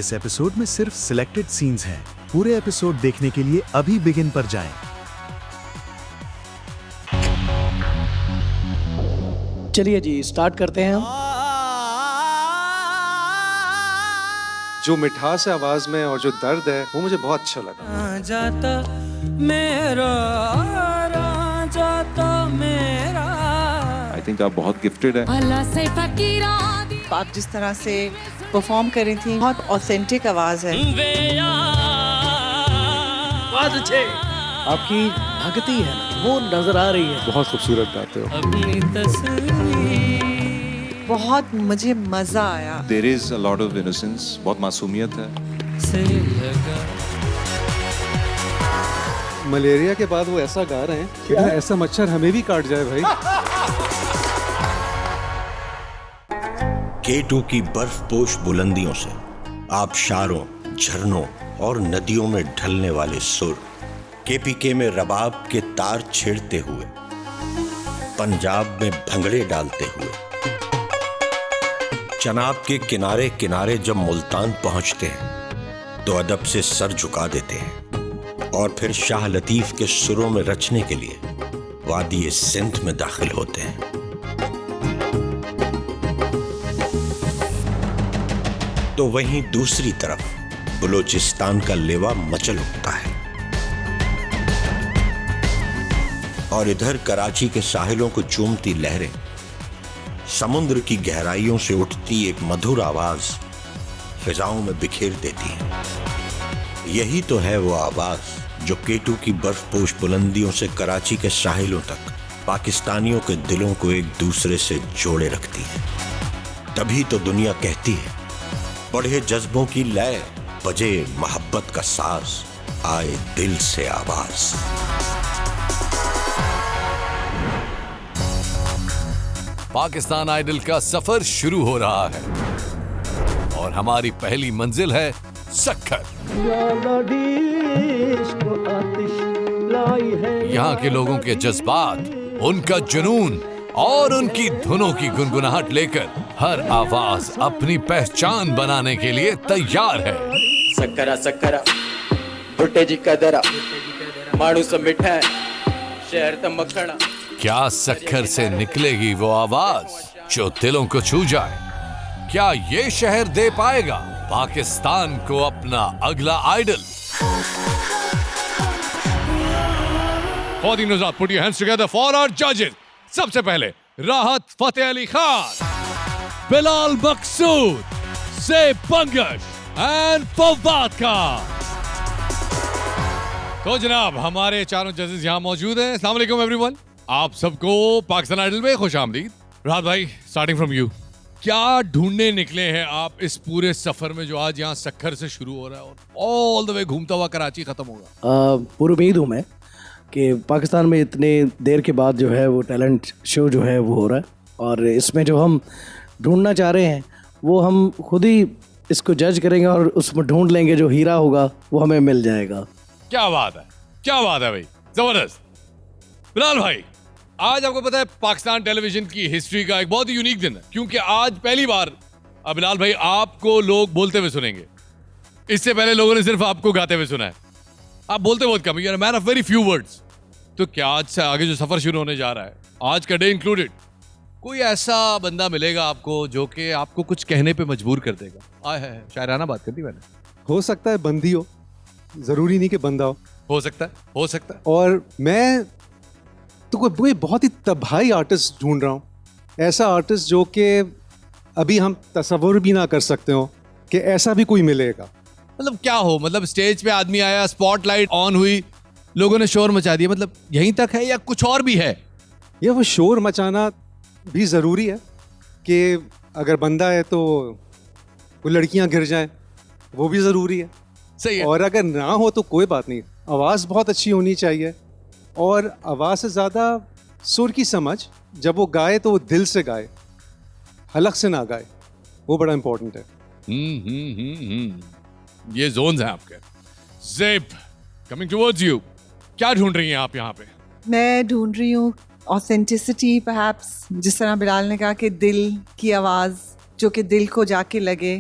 इस एपिसोड में सिर्फ सिलेक्टेड सीन्स हैं। पूरे एपिसोड देखने के लिए अभी बिगिन पर जाएं। चलिए जी, स्टार्ट करते हैं हम। जो मिठास है आवाज में और जो दर्द है वो मुझे बहुत अच्छा लगा। जाता मेरा आई थिंक आप बहुत गिफ्टेड है। आप जिस तरह से परफॉर्म कर रही थी, बहुत ऑथेंटिक आवाज है। आपकी भक्ति है वो नजर आ रही है। बहुत खूबसूरत गाते हो। अपनी तस्वीर बहुत मुझे मजा आया। There is a lot of innocence, बहुत मासूमियत है। से लगा मलेरिया के बाद वो ऐसा गा रहे हैं कि ऐसा मच्छर हमें भी काट जाए भाई। K2 की बर्फपोश बुलंदियों से आबशारों, झरनों और नदियों में ढलने वाले सुर, KPK में रबाब के तार छेड़ते हुए, पंजाब में भंगड़े डालते हुए, चनाब के किनारे किनारे जब मुल्तान पहुंचते हैं तो अदब से सर झुका देते हैं और फिर शाह लतीफ के सुरों में रचने के लिए वादी सिंध में दाखिल होते हैं। तो वहीं दूसरी तरफ बलूचिस्तान का लेवा मचल उठता है और इधर कराची के साहिलों को चूमती लहरें, समुद्र की गहराइयों से उठती एक मधुर आवाज फिजाओं में बिखेर देती है। यही तो है वो आवाज जो K2 की बर्फपोश बुलंदियों से कराची के साहिलों तक पाकिस्तानियों के दिलों को एक दूसरे से जोड़े रखती है। तभी तो दुनिया कहती है, बढ़े जज्बों की लय, बजे मोहब्बत का साज, आए दिल से आवाज। पाकिस्तान आइडल का सफर शुरू हो रहा है और हमारी पहली मंजिल है सक्खर। यहाँ के लोगों के जज्बात, उनका जुनून और उनकी धुनों की गुनगुनाहट लेकर हर आवाज अपनी पहचान बनाने के लिए तैयार है। सक्करा सक्करा भुट्टे जी का दरा माणूस मिठा है शहर त मखना। क्या सक्खर से निकलेगी वो आवाज जो दिलों को छू जाए? क्या ये शहर दे पाएगा पाकिस्तान को अपना अगला idol? Put your hands together for our judges. सबसे पहले राहत फतेह अली खान, बिलाल मकसूद, ज़ेब बंगश एंड फवाद खान। तो जनाब, हमारे चारों जजेस यहाँ मौजूद हैं। अस्सलाम वालेकुम एवरीवन, आप सबको पाकिस्तान आइडल में खुश आमदीद। राहत भाई, स्टार्टिंग फ्रॉम यू, क्या ढूंढने निकले हैं आप इस पूरे सफर में जो आज यहाँ सक्खर से शुरू हो रहा है और ऑल द वे घूमता हुआ कराची खत्म होगा? पूरी उम्मीद हूँ मैं कि पाकिस्तान में इतने देर के बाद जो है वो टैलेंट शो जो है वो हो रहा है और इसमें जो हम ढूंढना चाह रहे हैं वो हम खुद ही इसको जज करेंगे और उसमें ढूंढ लेंगे, जो हीरा होगा वो हमें मिल जाएगा। क्या बात है, क्या बात है भाई, जबरदस्त। बिलाल भाई, आज आपको पता है पाकिस्तान टेलीविजन की हिस्ट्री का एक बहुत ही यूनिक दिन है, क्योंकि आज पहली बार बिलाल भाई आपको लोग बोलते हुए सुनेंगे। इससे पहले लोगों ने सिर्फ आपको गाते हुए सुना है। आप बोलते बहुत कम, you are man of very few words. तो क्या आज से आगे जो सफर शुरू होने जा रहा है, आज का डे इंक्लूडेड, कोई ऐसा बंदा मिलेगा आपको जो कि आपको कुछ कहने पे मजबूर कर देगा? आए है, शायराना बात कर दी मैंने। हो सकता है बंदी हो, जरूरी नहीं कि बंदा हो सकता है, हो सकता है। और मैं तो कोई बहुत ही तबाही आर्टिस्ट ढूंढ रहा हूँ, ऐसा आर्टिस्ट जो कि अभी हम तसव्वुर भी ना कर सकते हो कि ऐसा भी कोई मिलेगा। मतलब क्या हो, मतलब स्टेज पे आदमी आया, स्पॉटलाइट ऑन हुई, लोगों ने शोर मचा दिया, मतलब यहीं तक है या कुछ और भी है? ये वो शोर मचाना भी ज़रूरी है कि अगर बंदा है तो वो लड़कियां गिर जाएं, वो भी ज़रूरी है। सही है। और अगर ना हो तो कोई बात नहीं, आवाज़ बहुत अच्छी होनी चाहिए और आवाज़ से ज़्यादा सुर की समझ, जब वो गाए तो वो दिल से गाए, हलक से ना गाए, वो बड़ा इंपॉर्टेंट है। ये जोन्स हैं आपके। ज़ेब, कमिंग टुवर्ड्स यू, क्या ढूंढ रही हैं आप यहाँ पे? मैं ढूंढ रही हूँ ऑथेंटिसिटी, परहैप्स, जिस तरह बिलाल ने कहा कि दिल की आवाज़ जो कि दिल को जाके लगे,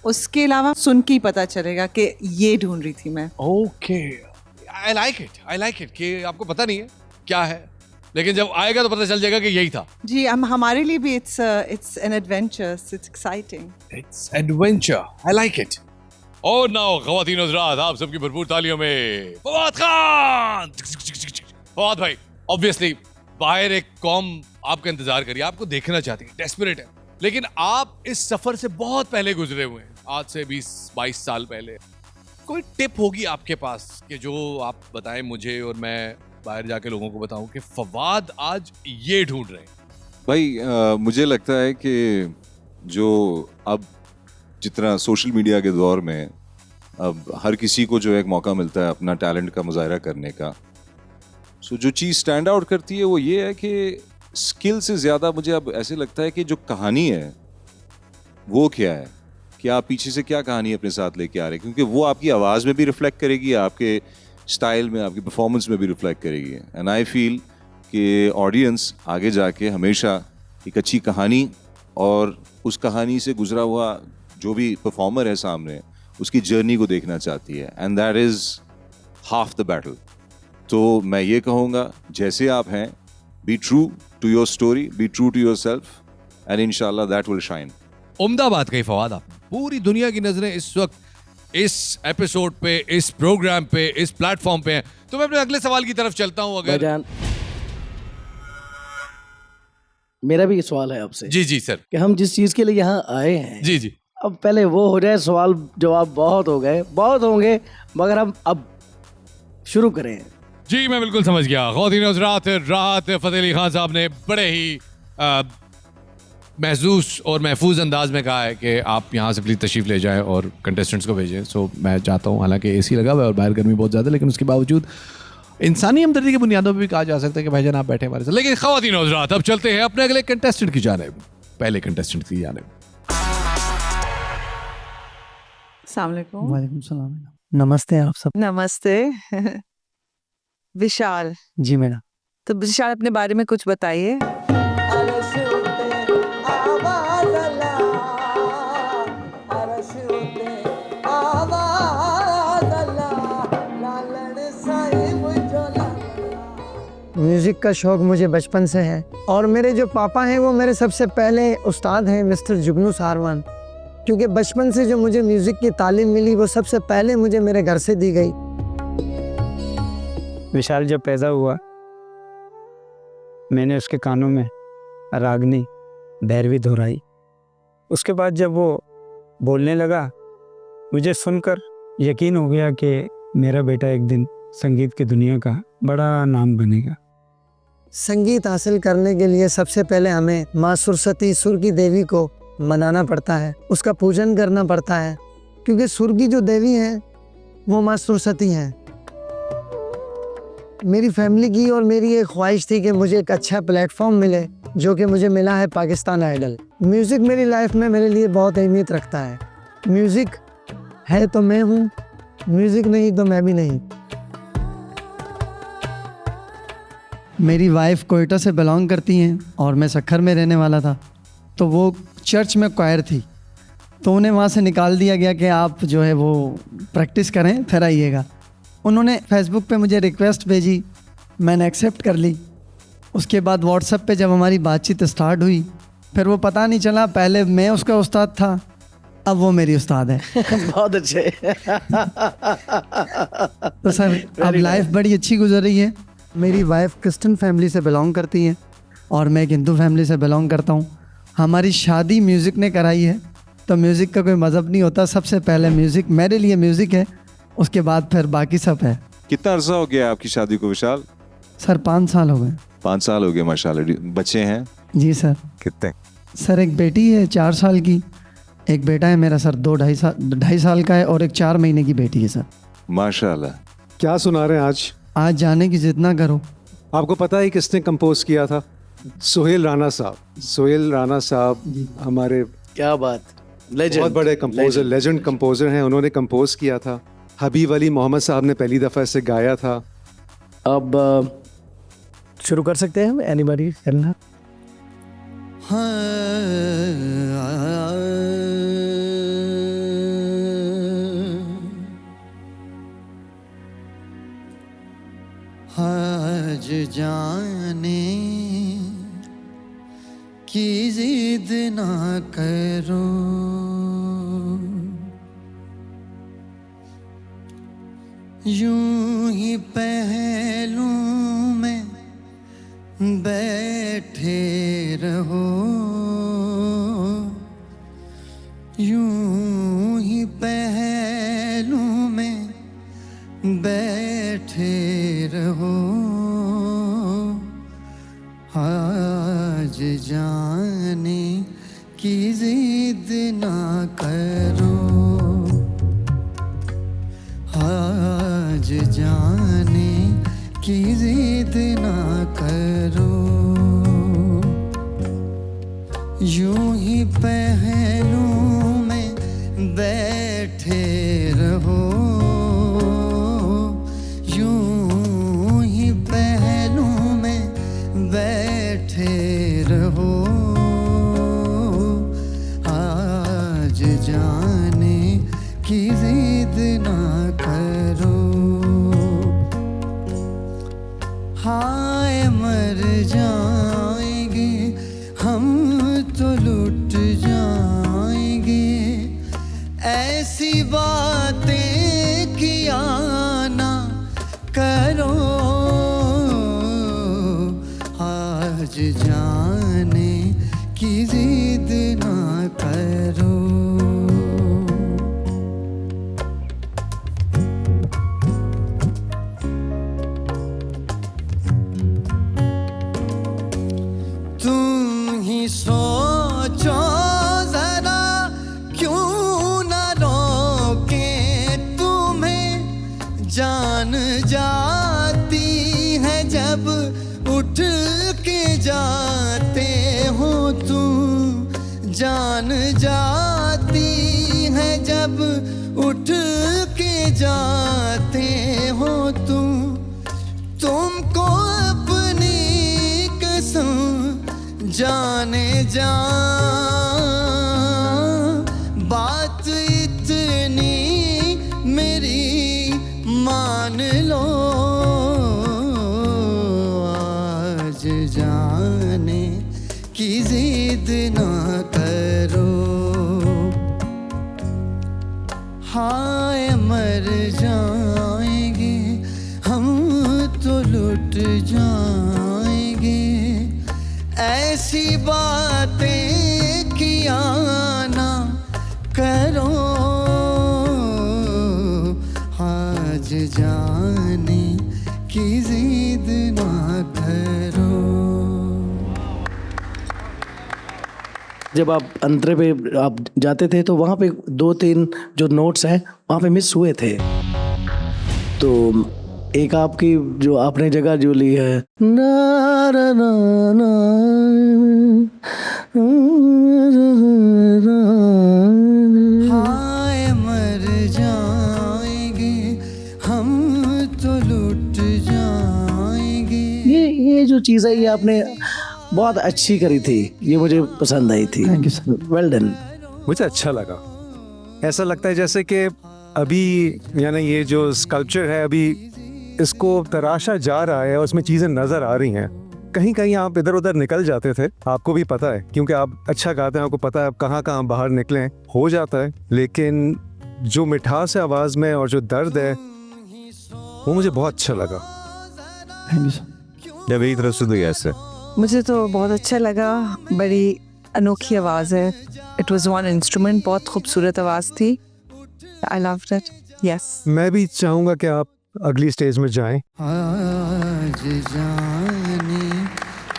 उसके अलावा सुन के ही पता चलेगा कि ये ढूंढ रही थी मैं। ओके, आई लाइक इट कि आपको पता नहीं है क्या है, लेकिन जब आएगा तो पता चल जाएगा कि यही था। जी, हमारे लिए भी it's an adventure, it's exciting, it's adventure, I like it. और नाउ ख़वातीन और हज़रात, आप सबकी भरपूर तालियों में फवाद खान। फवाद भाई, ऑब्वियसली बाहर एक कौम आपका इंतजार करिए, आपको देखना चाहती है, डेस्परेट है, लेकिन आप इस सफर से बहुत पहले गुजरे हुए हैं, आज से 20-22 साल पहले। कोई टिप होगी आपके पास कि जो आप बताएं मुझे और मैं बाहर जाके लोगों को बताऊं कि फवाद आज ये ढूंढ रहे हैं? भाई मुझे लगता है कि जो अब जितना सोशल मीडिया के दौर में अब हर किसी को जो एक मौका मिलता है अपना टैलेंट का मुजाहरा करने का, सो जो चीज़ स्टैंड आउट करती है वो ये है कि स्किल से ज़्यादा मुझे अब ऐसे लगता है कि जो कहानी है वो क्या है, कि आप पीछे से क्या कहानी अपने साथ लेके आ रहे हैं, क्योंकि वो आपकी आवाज़ में भी रिफ्लेक्ट करेगी, आपके स्टाइल में, आपकी परफॉर्मेंस में भी रिफ्लेक्ट करेगी। एंड आई फील कि ऑडियंस आगे जाके हमेशा एक अच्छी कहानी और उस कहानी से गुजरा हुआ जो भी परफॉर्मर है सामने, उसकी जर्नी को देखना चाहती है, and that is half the battle. तो मैं ये कहूँगा, जैसे आप हैं, be true to your story, be true to yourself, and इंशाल्लाह दैट विल शाइन। उम्दा बात कही फवाद आपने। पूरी दुनिया की नजरें इस वक्त इस एपिसोड पे, इस प्रोग्राम पे, इस प्लेटफॉर्म पे हैं। तो मैं अपने अगले सवाल की तरफ चलता हूं। अगर भाईजान, मेरा भी सवाल है आपसे। जी जी सर। कि हम जिस चीज के लिए यहाँ आए हैं, जी जी, अब पहले वो हो जाए, सवाल जवाब बहुत हो गए, बहुत होंगे, मगर हम अब शुरू करें। जी मैं बिल्कुल समझ गया। ख़वातीन और हज़रात, राहत फ़तेह अली खान साहब ने बड़े ही महसूस और महफूज अंदाज में कहा है कि आप यहाँ से प्लीज़ तशरीफ़ ले जाएं और कंटेस्टेंट्स को भेजें। सो मैं चाहता हूँ, हालांकि एसी लगा हुआ है और बाहर गर्मी बहुत ज़्यादा, लेकिन उसके बावजूद इंसानी हमदर्दी की बुनियादों पर भी कहा जा सकता है कि भाईजान आप बैठे हमारे साथ। लेकिन ख़वातीन और हज़रात, अब चलते हैं अपने अगले कंटेस्टेंट की जानिब, पहले कंटेस्टेंट की जानिब। अस्सलाम वालेकुम। वालेकुम सलाम। नमस्ते आप सब। नमस्ते। विशाल जी मैडम। तो विशाल, अपने बारे में कुछ बताइए। म्यूज़िक का शौक़ मुझे बचपन से है और मेरे जो पापा हैं वो मेरे सबसे पहले उस्ताद हैं मिस्टर जुगनू सारवान, क्योंकि बचपन से जो मुझे म्यूज़िक की तालीम मिली वो सबसे पहले मुझे मेरे घर से दी गई। विशाल जब पैदा हुआ, मैंने उसके कानों में रागनी भैरवी दोहराई। उसके बाद जब वो बोलने लगा, मुझे सुनकर यकीन हो गया कि मेरा बेटा एक दिन संगीत की दुनिया का बड़ा नाम बनेगा। संगीत हासिल करने के लिए सबसे पहले हमें माँ सरस्वती, सुर की देवी को मनाना पड़ता है, उसका पूजन करना पड़ता है, क्योंकि सुर की जो देवी हैं वो माँ सरस्वती हैं। मेरी फैमिली की और मेरी एक ख्वाहिश थी कि मुझे एक अच्छा प्लेटफॉर्म मिले, जो कि मुझे मिला है पाकिस्तान आइडल। म्यूज़िक मेरी लाइफ में मेरे लिए बहुत अहमियत रखता है। म्यूज़िक है तो मैं हूँ, म्यूज़िक नहीं तो मैं भी नहीं। मेरी वाइफ कोयटा से बिलोंग करती हैं और मैं सक्खर में रहने वाला था, तो वो चर्च में क्वायर थी, तो उन्हें वहाँ से निकाल दिया गया कि आप जो है वो प्रैक्टिस करें फिर आइएगा। उन्होंने फेसबुक पे मुझे रिक्वेस्ट भेजी, मैंने एक्सेप्ट कर ली। उसके बाद व्हाट्सएप पे जब हमारी बातचीत स्टार्ट हुई, फिर वो पता नहीं चला, पहले मैं उसका उस्ताद था, अब वो मेरी उस्ताद है। बहुत अच्छे। तो सर अब लाइफ बड़ी अच्छी गुजर रही है। मेरी वाइफ क्रिश्चियन फैमिली से बिलोंग करती है और मैं एक हिंदू फैमिली से बिलोंग करता हूँ। हमारी शादी म्यूज़िक ने कराई है, तो म्यूज़िक का कोई मज़हब नहीं होता। सबसे पहले म्यूज़िक मेरे लिए म्यूज़िक है, उसके बाद फिर बाकी सब है। कितना अर्सा हो गया आपकी शादी को विशाल? सर 5 साल हो गए। 5 साल हो गए, माशाल्लाह। बच्चे हैं? जी सर। कितने? सर एक बेटी है 4 साल की, एक बेटा है मेरा सर 2-2.5 साल का है, और एक 4 महीने की बेटी है सर। माशाल्लाह। क्या सुना रहे हैं आज? आज जाने की जिद ना करो। आपको पता है किसने कंपोज किया था? सोहेल राणा साहब। सोहेल राणा साहब हमारे क्या बात, लेजेंड, बहुत बड़े कंपोजर, लेजेंड कंपोजर हैं। उन्होंने कंपोज किया था। हबीब अली मोहम्मद साहब ने पहली दफ़ा इसे गाया था। अब शुरू कर सकते हैं एनीबॉडी करना? आज जाने की जिद ना करो, यूं ही पहलू में बैठे रहो, यूं ही पहलू में बैठे रहो, आज जाने की जिद ना करो, आज जाने की जिद ना करो, यूं ही पहलू में बैठे रहो, यूं ही पहलू में बैठे रहो, आज जाने की जिद ना करो, हाय मर जाएंगे हम तो लुट जाएंगे, ऐसी बातें किया ना करो, आज जाने की जिद ना करो। तुम ही सोचो जरा क्यों न रोके तुम्हें, जान जाती है जब उठ के जाते हो तुम, जान जाती है जब उठ के जाते हो तुमको अपनी कसम जाने जा, बात इतनी मेरी मान लो, आज जाने की जिद ना करो, हाय मर जाएंगे हम तो लुट जाएंगे, ऐसी बातें किया ना करो, आज जाने की जिद ना करो। जब आप अंतरे पे आप जाते थे तो वहाँ पे 2-3 जो नोट्स हैं वहाँ पे मिस हुए थे, तो एक आपकी जो आपने जगह जो ली है ना ना ना ना, हाय मर जाएंगे हम तो लुट जाएंगे, ये जो चीज़ है ये आपने बहुत अच्छी करी थी, ये मुझे पसंद आई थी। Thank you sir, well done. मुझे अच्छा लगा, ऐसा लगता है जैसे कि अभी यानी ये जो स्कल्पचर है अभी इसको तराशा जा रहा है और उसमें चीज़ें नज़र आ रही हैं, कहीं कहीं आप इधर उधर निकल जाते थे, आपको भी पता है क्योंकि आप अच्छा गाते हैं, आपको पता है आप कहाँ कहाँ बाहर निकले, हो जाता है, लेकिन जो मिठास है आवाज़ में और जो दर्द है वो मुझे बहुत अच्छा लगा। Thank you sir. मेरी तरफ से तो यस है। मुझे तो बहुत अच्छा लगा, बड़ी अनोखी आवाज़ है, इट वॉज वन इंस्ट्रूमेंट, बहुत खूबसूरत आवाज़ थी, आई लव दैट, यस। मैं भी चाहूँगा कि आप अगली स्टेज में जाएं। आज जाने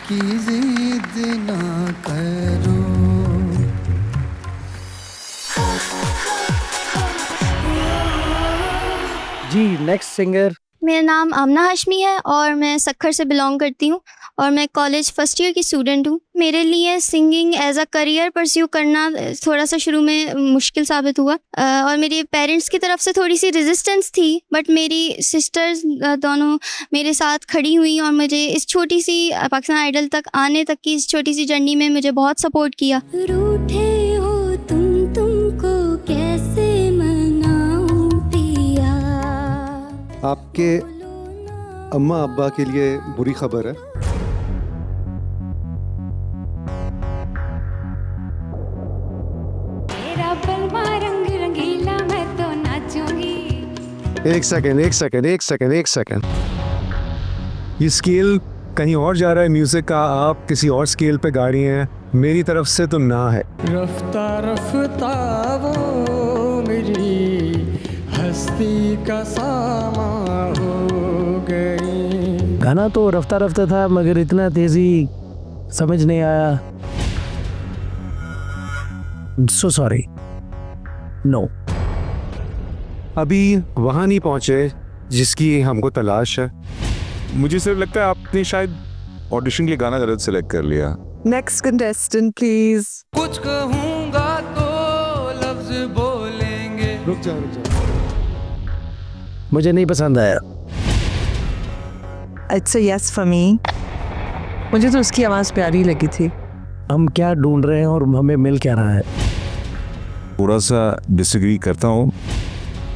की जिद ना करो, जी नेक्स्ट सिंगर। मेरा नाम आमना हाशमी है और मैं सक्खर से बिलोंग करती हूँ और मैं कॉलेज फर्स्ट ईयर की स्टूडेंट हूँ। मेरे लिए singing as a career pursue करना थोड़ा सा शुरू में मुश्किल साबित हुआ और मेरे पेरेंट्स की तरफ से थोड़ी सी रेजिस्टेंस थी, बट मेरी सिस्टर्स दोनों मेरे साथ खड़ी हुई और मुझे इस छोटी सी पाकिस्तान आइडल तक आने तक की इस छोटी सी जर्नी में मुझे बहुत सपोर्ट किया। रूठे हो तुमको कैसे मनाऊं पिया, आपके अम्मा अब्बा के लिए बुरी खबर है। तेरा बलमा रंग रंगीला मैं तो नाचूंगी। एक सेकंड। ये स्केल कहीं और जा रहा है म्यूजिक का, आप किसी और स्केल पे गा रही हैं, मेरी तरफ से तो ना है। रफ्ता रफ्ता वो मेरी हस्ती का सामा हो गई। गाना तो रफ्ता रफ्ता था मगर इतना तेजी समझ नहीं आया। So sorry, no. अभी वहाँ नहीं पहुँचे जिसकी हमको तलाश है। मुझे सिर्फ लगता है आपने शायद ऑडिशन के लिए गाना गलत सेलेक्ट कर लिया। Next contestant, please. कुछ कहूँगा तो लफ्ज बोलेंगे। रुक जा। मुझे नहीं पसंद आया। It's a yes for me. मुझे तो उसकी आवाज़ प्यारी लगी थी। हम क्या ढूंढ रहे हैं और हमें मिल क्या रहा है? थोड़ा सा डिसएग्री करता हूँ।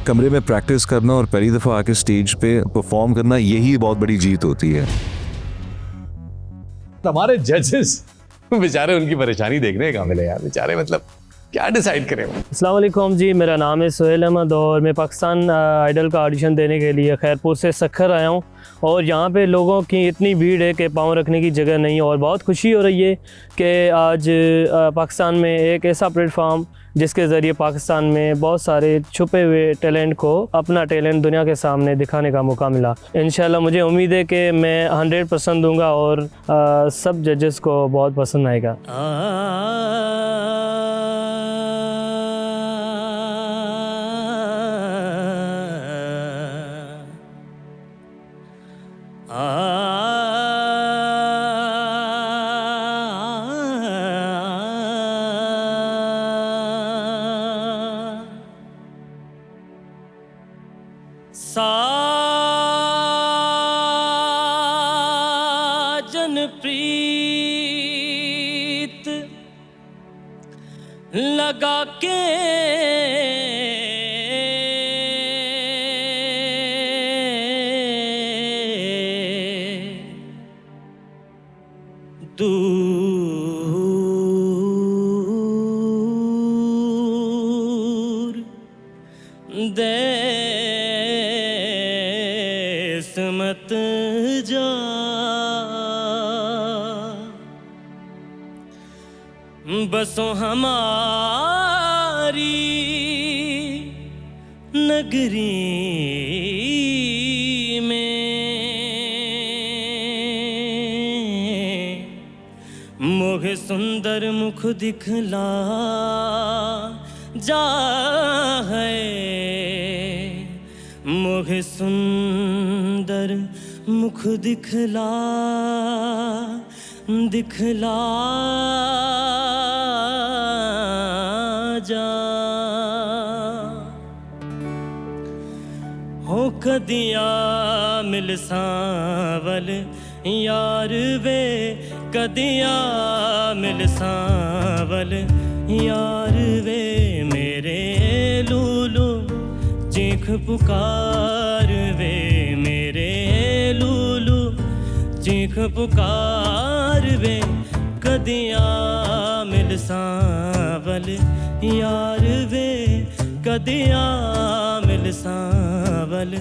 कमरे में प्रैक्टिस करना और पहली दफ़ा आके स्टेज पे परफॉर्म करना, यही बहुत बड़ी जीत होती है। हमारे जजेस बेचारे उनकी परेशानी देखने का मिले यार, बेचारे मतलब क्या डिसाइड करें। अस्सलाम वालेकुम जी, मेरा नाम है सोहेल अहमद और मैं पाकिस्तान आइडल का ऑडिशन देने के लिए खैरपुर से सखर आया हूँ। और यहाँ पे लोगों की इतनी भीड़ है कि पाँव रखने की जगह नहीं, और बहुत खुशी हो रही है कि आज पाकिस्तान में एक ऐसा प्लेटफॉर्म जिसके ज़रिए पाकिस्तान में बहुत सारे छुपे हुए टैलेंट को अपना टैलेंट दुनिया के सामने दिखाने का मौका मिला। इंशाल्लाह मुझे उम्मीद है कि मैं 100% दूंगा और सब जजेस को बहुत पसंद आएगा। साजन प्रीत लगा के दूर देश मत जा, बसों हमारी नगरी में मोहे सुंदर मुख दिखला जा है, मोहे सुंदर मुख दिखला दिखला जा। हो कदिया मिल सावल यार वे, कदिया मिल सावल यार वे, मेरे लूलू चीख पुकार वे, मेरे लूलू चीख पुकार वे, कदिया मिल सावल यार वे, कदिया मिल सावल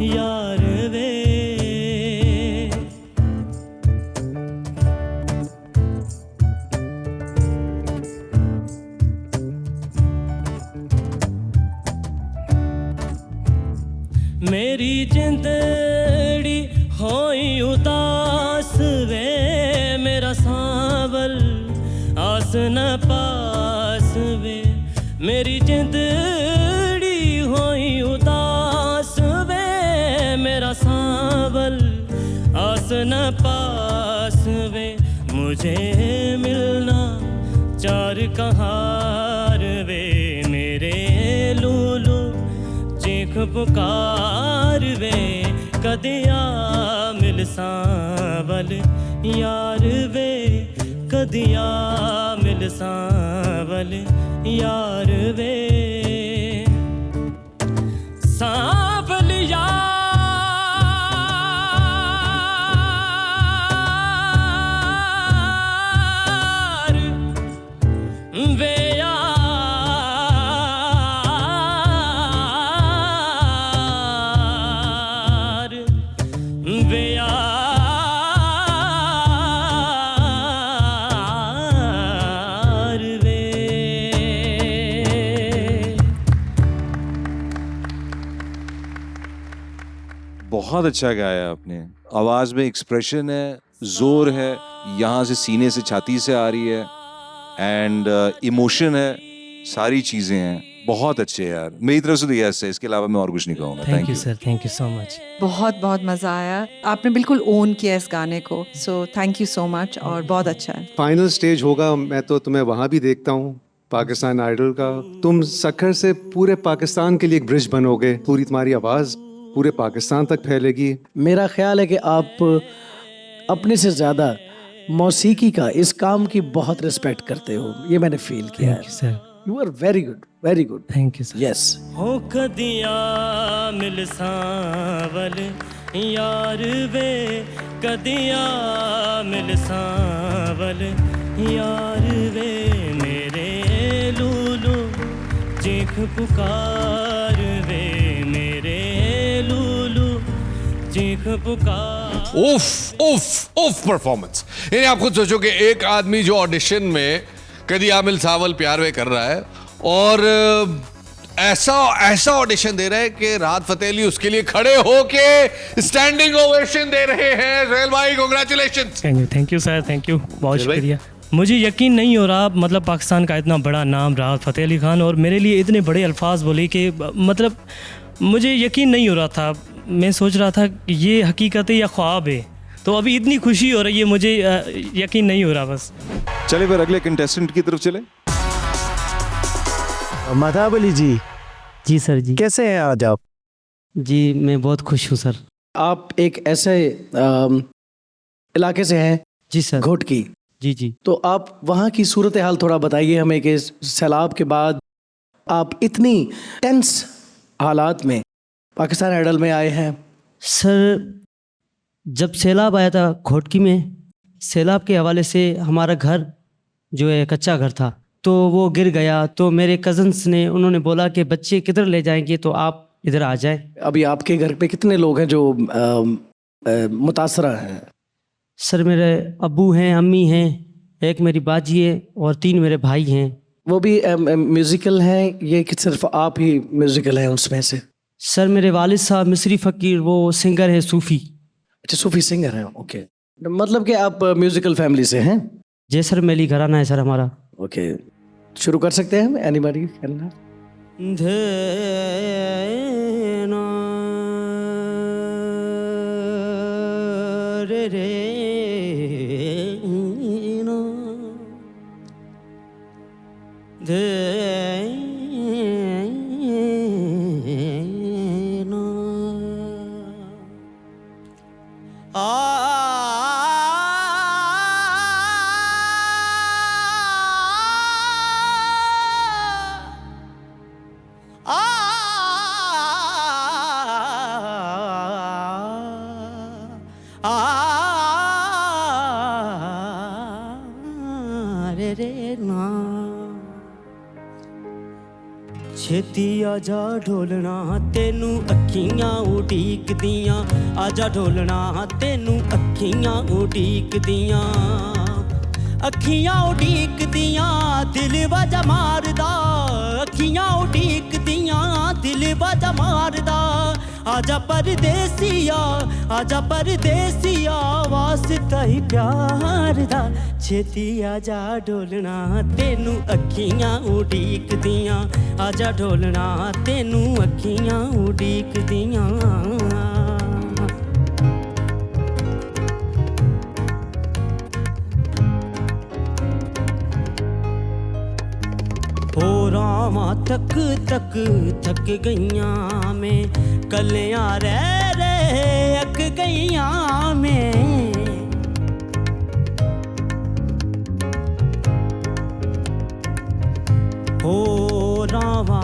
यार वे। मेरी जिंदड़ी होई उदास वे, मेरा सावल आस न पास वे, मेरी जिंदड़ी होई उदास वे, मेरा सावल आस न पास वे, मुझे मिलना चार कहार वे, मेरे लूलू चीख पुकार वे, कदिया मिल सावल यार वे, कदिया मिल सावल यार वे। सावल यार बेयार वे। बहुत अच्छा गाया आपने। आवाज में एक्सप्रेशन है, जोर है, यहाँ से सीने से छाती से आ रही है, एंड इमोशन है, सारी चीजें हैं। बहुत अच्छे यार, मेरी तरफ से तो यस है, इसके अलावा मैं और कुछ नहीं कहूँगा। Thank you sir, thank you so much. बहुत बहुत मज़ा आया, आपने बिल्कुल ओन किया इस गाने को, so thank you so much और बहुत अच्छा है। फाइनल स्टेज होगा, मैं तो तुम्हें वहाँ भी देखता हूँ, पाकिस्तान आइडल का। तुम सखर से पूरे पाकिस्तान के लिए एक ब्रिज बनोगे, पूरी तुम्हारी आवाज़ पूरे पाकिस्तान तक फैलेगी। मेरा ख्याल है कि आप अपने से ज़्यादा मौसीकी का, इस काम की बहुत रिस्पेक्ट करते हो, ये मैंने फील किया है। Sir, you are very good, very good. Thank you sir. Yes. हो कदिया मिल सावल यार वे, कदिया मिल सावल यार वे, मेरे लूलू चीख पुकार वे, मेरे लूलू चीख पुकार। उफ उफ उफ परफॉर्मेंस। यानी आप खुद सोचो कि एक आदमी जो ऑडिशन में कदी आमिल सावल प्यार वे कर रहा है और ऐसा ऑडिशन दे रहा है कि राहत फतेह अली उसके लिए खड़े होके स्टैंडिंग ओवेशन दे रहे हैं। सोहेल भाई congratulations. Thank you sir, thank you, बहुत शुक्रिया। मुझे यकीन नहीं हो रहा, मतलब पाकिस्तान का इतना बड़ा नाम राहत फतेह अली खान, और मेरे लिए इतने बड़े अल्फाज बोले कि मतलब मुझे यकीन नहीं हो रहा था। मैं सोच रहा था कि ये हकीकत है या ख्वाब है, तो अभी इतनी खुशी हो रही है, मुझे यकीन नहीं हो रहा। बस चले फिर अगले कंटेस्टेंट की तरफ चले। महताब अली जी। जी सर जी। कैसे हैं आज आप? जी मैं बहुत खुश हूँ सर। आप एक ऐसे इलाके से हैं जी सर, घोटकी। जी जी। तो आप वहाँ की सूरत हाल थोड़ा बताइए हमें कि सैलाब के बाद आप इतनी टेंस हालात में पाकिस्तान आइडल में आए हैं। सर, जब सैलाब आया था घोटकी में, सैलाब के हवाले से हमारा घर जो है कच्चा घर था, तो वो गिर गया। तो मेरे कज़न्स ने, उन्होंने बोला कि बच्चे किधर ले जाएंगे, तो आप इधर आ जाएं। अभी आपके घर पे कितने लोग हैं जो मुतासरा हैं? सर, मेरे अब्बू हैं, अम्मी हैं, एक मेरी बाजी है और 3 मेरे भाई हैं। वो भी म्यूज़िकल हैं, ये कि सिर्फ आप ही म्यूज़िकल हैं उसमें से? सर, मेरे वालिद साहब मिस्री फ़कीर, वो सिंगर है, सूफ़ी। अच्छा, सूफ़ी सिंगर हैं, ओके। मतलब कि आप म्यूज़िकल फैमिली से हैं? जी सर, मेली घराना है सर हमारा। ओके, शुरू कर सकते हैं? एनीबॉडी करना? छेती आजा ढोलना तेनू अखियां उडीक दियां, आजा ढोलना तेनू अखियां उडीक दियां, अखियां उडीक दियां दिल वाजा मारदा, अखियां उडीक दियां दिल वाजा मारदा। आजा परदेसिया, आजा परदेसिया, वास्ता ही प्यार दा। छेती आजा ढोलना तेनू अखियां उडीक दियां, आजा ढोलना तेनू अखियां उडीक दियां। हो रामा तक तक थक गईयां में, कलियां रह अक गईयां में। हो रामा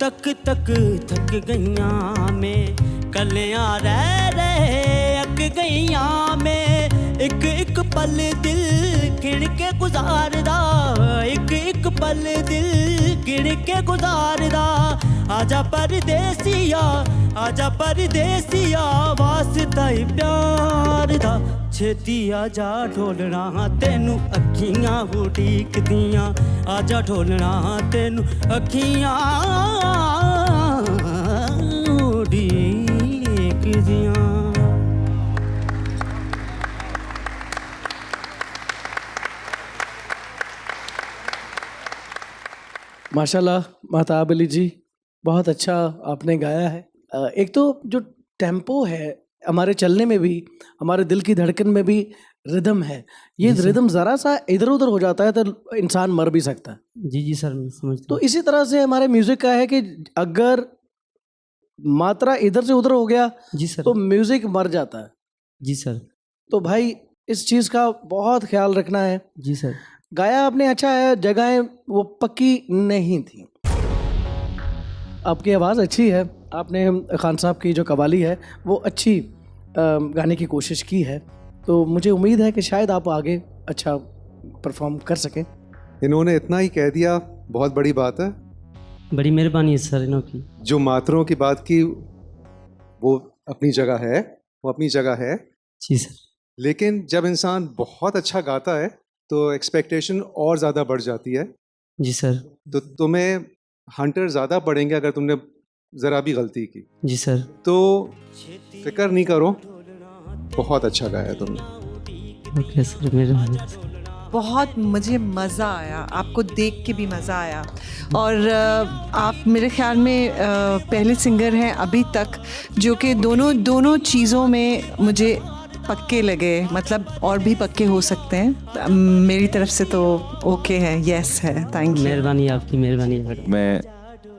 तक तक थक गईयां में, कलियां रह अक गईयां में। एक एक पल दिल खिड़ के गुजारदा, एक एक पल दिल गिन के गुजारदा आजा परदेसिया आजा परदेसिया वास्ता ही प्यार दा छेती आजा ढोलना तेनू अखियां उड़ीकदियां आजा ढोलना तेनू अखियां उड़ीकदियां। माशाल्लाह महताब अली जी, बहुत अच्छा आपने गाया है। एक तो जो टेम्पो है हमारे चलने में भी, हमारे दिल की धड़कन में भी रिदम है, ये रिदम ज़रा सा इधर उधर हो जाता है तो इंसान मर भी सकता है। जी जी सर, मैं समझता तो इसी तरह से हमारे म्यूज़िक का है कि अगर मात्रा इधर से उधर हो गया जी सर, तो म्यूज़िक मर जाता है। जी सर, तो भाई इस चीज़ का बहुत ख्याल रखना है। जी सर। गाया आपने अच्छा है, जगहें वो पक्की नहीं थी। आपकी आवाज़ अच्छी है, आपने खान साहब की जो कवाली है वो अच्छी गाने की कोशिश की है, तो मुझे उम्मीद है कि शायद आप आगे अच्छा परफॉर्म कर सकें। इन्होंने इतना ही कह दिया, बहुत बड़ी बात है। बड़ी मेहरबानी है सर इन्हों की। जो मात्रों की बात की वो अपनी जगह है, वो अपनी जगह है जी सर। लेकिन जब इंसान बहुत अच्छा गाता है तो एक्सपेक्टेशन और ज़्यादा बढ़ जाती है। जी सर। तो तुम्हें हंटर ज़्यादा पड़ेंगे अगर तुमने ज़रा भी गलती की। जी सर। तो फिक्र नहीं करो, बहुत अच्छा गाया तुमने। ओके सर, मेहरबानी। बहुत मुझे मज़ा आया, आपको देख के भी मज़ा आया। और आप मेरे ख्याल में पहले सिंगर हैं अभी तक जो कि दोनों चीज़ों में मुझे पक्के लगे, मतलब और भी पक्के हो सकते हैं। मेरी तरफ से तो ओके है, यस है। Thank you. मेहरबानी, आपकी मेहरबानी। मैं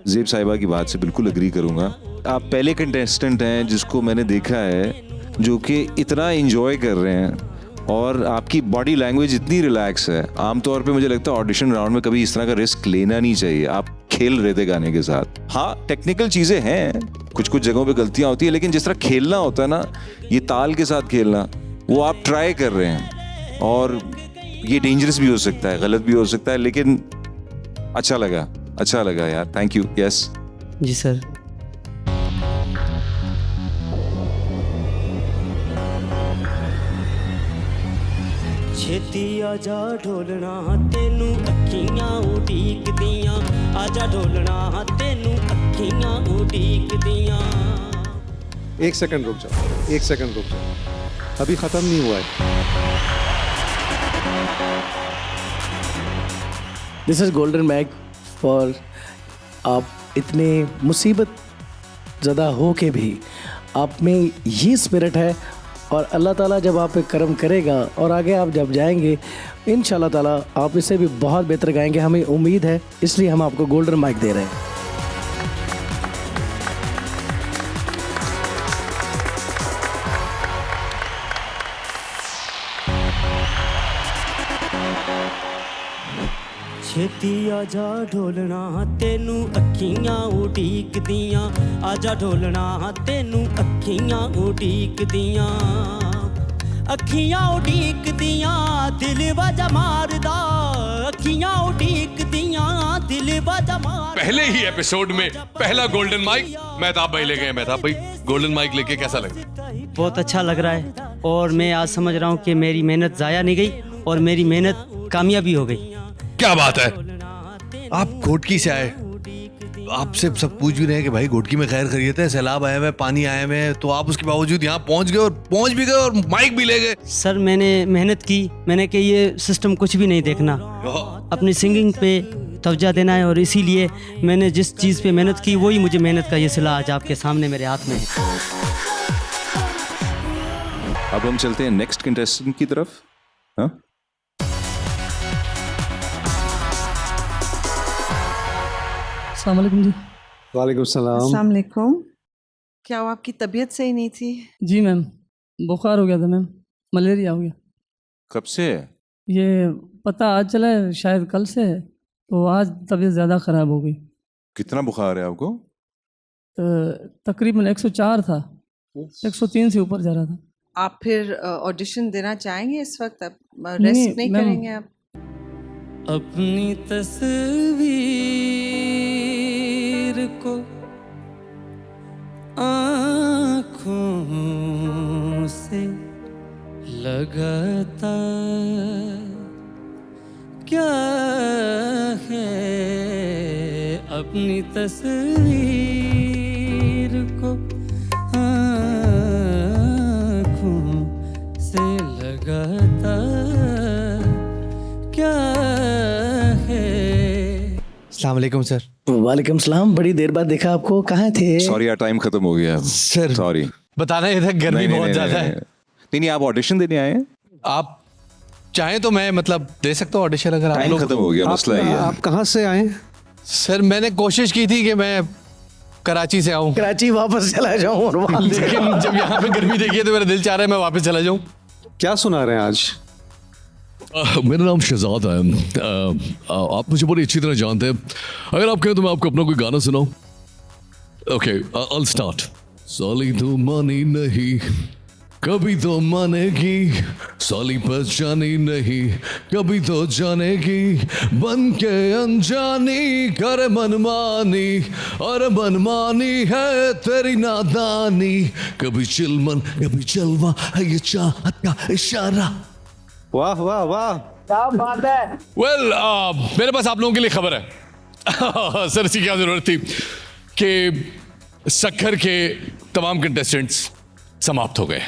ज़ेब साहिबा की बात से बिल्कुल अग्री करूँगा। आप पहले कंटेस्टेंट हैं जिसको मैंने देखा है जो कि इतना एंजॉय कर रहे हैं और आपकी बॉडी लैंग्वेज इतनी रिलैक्स है। आमतौर पे मुझे लगता है ऑडिशन राउंड में कभी इस तरह का रिस्क लेना नहीं चाहिए। आप खेल रहे थे गाने के साथ। हाँ, टेक्निकल चीज़ें हैं, कुछ जगहों पे गलतियाँ होती है, लेकिन जिस तरह खेलना होता है ना, ये ताल के साथ खेलना, वो आप ट्राई कर रहे हैं। और ये डेंजरस भी हो सकता है, गलत भी हो सकता है, लेकिन अच्छा लगा यार। Thank you. यस जी सर। छेती आजा ढोलना तेनू अखियां उड़ीकदियां आजा ढोलना तेनू अखियां उड़ीकदियां। एक सेकंड रुक जाओ, अभी ख़त्म नहीं हुआ है। This is golden mag for आप इतने मुसीबत ज़्यादा हो के भी आप में ये स्पिरिट है, और अल्लाह ताला जब आप पे करम करेगा और आगे आप जब जाएंगे इंशाल्लाह ताला आप इससे भी बहुत बेहतर गाएंगे, हमें उम्मीद है। इसलिए हम आपको गोल्डन माइक दे रहे हैं। छेती आजा ढोलना तेनू अखियां उड़ीकदियां आजा ढोलना तेनू अखियां उड़ीकदियां अखियां उड़ीकदियां दिल वजा मारदा अखियां उड़ीकदियां दिल वजा मार। पहले ही एपिसोड में पहला गोल्डन माइक मेहताब भाई ले गए। मेहताब भाई, गोल्डन माइक लेके कैसा लगा? बहुत अच्छा लग रहा है, और मैं आज समझ रहा हूँ कि मेरी मेहनत ज़ाया नहीं गई और मेरी मेहनत कामयाबी हो गई। क्या बात है, आप घोटकी से आए, आपसे सब पूछ भी रहे हैं कि भाई घोटकी में खैर खैरियत है, सैलाब आए हुए, पानी आए हुए, तो आप उसके बावजूद यहाँ पहुँच गए, और पहुँच भी गए और माइक भी ले गए। सर मैंने मेहनत की, मैंने कि ये सिस्टम कुछ भी नहीं देखना, अपनी सिंगिंग पे तवज्जो देना है, और इसीलिए मैंने जिस चीज़ पे मेहनत की वही मुझे मेहनत का ये सिला आज आपके सामने मेरे हाथ में है। अब हम चलते हैं नेक्स्ट कंटेस्टेंट की तरफ। हाँ, अस्सलाम वालेकुम जी। वालेकुम सलाम। अस्सलाम वालेकुम। क्या वो आपकी तबीयत सही नहीं थी? जी मैम, बुखार हो गया था मैम, मलेरिया हो गया। कब से है ये पता आज चला है, शायद कल से है, तो आज तबीयत ज़्यादा ख़राब हो गई। कितना बुखार है आपको? तो तकरीबन 104 था, 103 से ऊपर जा रहा था। आप फिर ऑडिशन देना चाहेंगे इस वक्त? अब नहीं, रेस्ट नहीं मैम। करेंगे आप? अपनी तस्वीर को आँखों से लगाता क्या है अपनी तस्वीर को आँखों से लगाता क्या है। अस्सलाम वालेकुम सर। वालेकुम सलाम, बड़ी देर बाद देखा आपको, कहाँ थे? सॉरी यार, टाइम खत्म हो गया सर। सॉरी, बताना ये था गर्मी बहुत ज्यादा है। नहीं, आप ऑडिशन देने आए हैं? आप चाहें तो मैं मतलब दे सकता हूँ ऑडिशन, अगर आप टाइम लोग। खत्म हो गया, मसला ही है। आप कहाँ से आए? सर मैंने कोशिश की थी कि मैं कराची से आऊँ, कराची वापस चला जाऊँ और वहाँ से लेकिन जब यहाँ पे गर्मी देखी है तो मेरा दिल चाह रहा है मैं वापस चला जाऊँ। क्या सुना रहे हैं आज? मेरा नाम शहजाद है। आप मुझे बड़ी अच्छी तरह जानते हैं। अगर आप कहें तो मैं आपको अपना कोई गाना सुनाऊं। Okay, I'll start। साली तो मानी नहीं कभी तो मानेगी, साली पहचानी नहीं कभी तो जानेगी, बन के अनजानी करे मनमानी, और मनमानी है तेरी नादानी, कभी चिलमन कभी जलवा है ये चाहत का इशारा। वाह वाह वाह, क्या बात है। वेल मेरे पास आप लोगों के लिए खबर है। सर इसकी क्या जरूरत थी कि सक्खर के तमाम कंटेस्टेंट्स समाप्त हो गए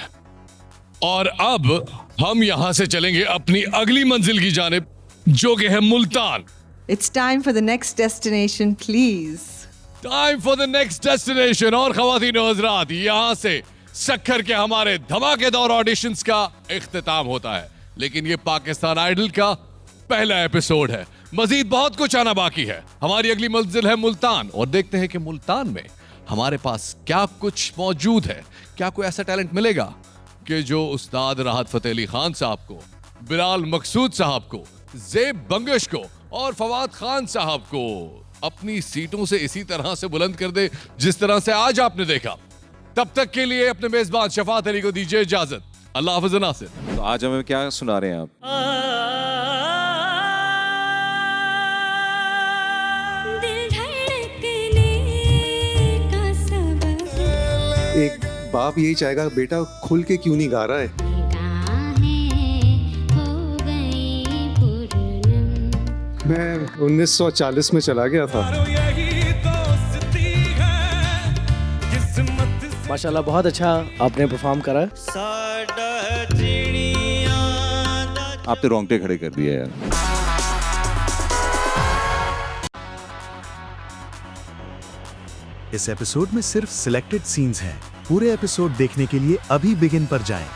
और अब हम यहां से चलेंगे अपनी अगली मंजिल की जानिब, जो कि है Multan. It's time for the next destination, please. Time for the next destination. और खवातीन और हज़रात, यहां से सक्खर के हमारे धमाकेदार ऑडिशंस का इख्तिताम होता है, लेकिन ये पाकिस्तान आइडल का पहला एपिसोड है। मजीद बहुत कुछ आना बाकी है। हमारी अगली मंजिल है मुल्तान और देखते हैं कि मुल्तान में हमारे पास क्या कुछ मौजूद है। क्या कोई ऐसा टैलेंट मिलेगा कि जो उस्ताद राहत फतेह अली खान साहब को, बिलाल मकसूद साहब को, ज़ेब बंगश को और फवाद खान साहब को अपनी सीटों से इसी तरह से बुलंद कर दे जिस तरह से आज आपने देखा। तब तक के लिए अपने मेजबान शफात अली को दीजिए इजाजत। अल्लाह हाफ़िज़ नासिर। तो आज हमें क्या सुना रहे हैं आप? एक बाप यही चाहेगा बेटा खुल के क्यों नहीं गा रहा है। मैं 1940 में चला गया था। माशाल्लाह बहुत अच्छा आपने परफॉर्म करा। आपने रोंगटे खड़े कर दिए यार। इस एपिसोड में सिर्फ सिलेक्टेड सीन्स हैं। पूरे एपिसोड देखने के लिए अभी बिगिन पर जाएं।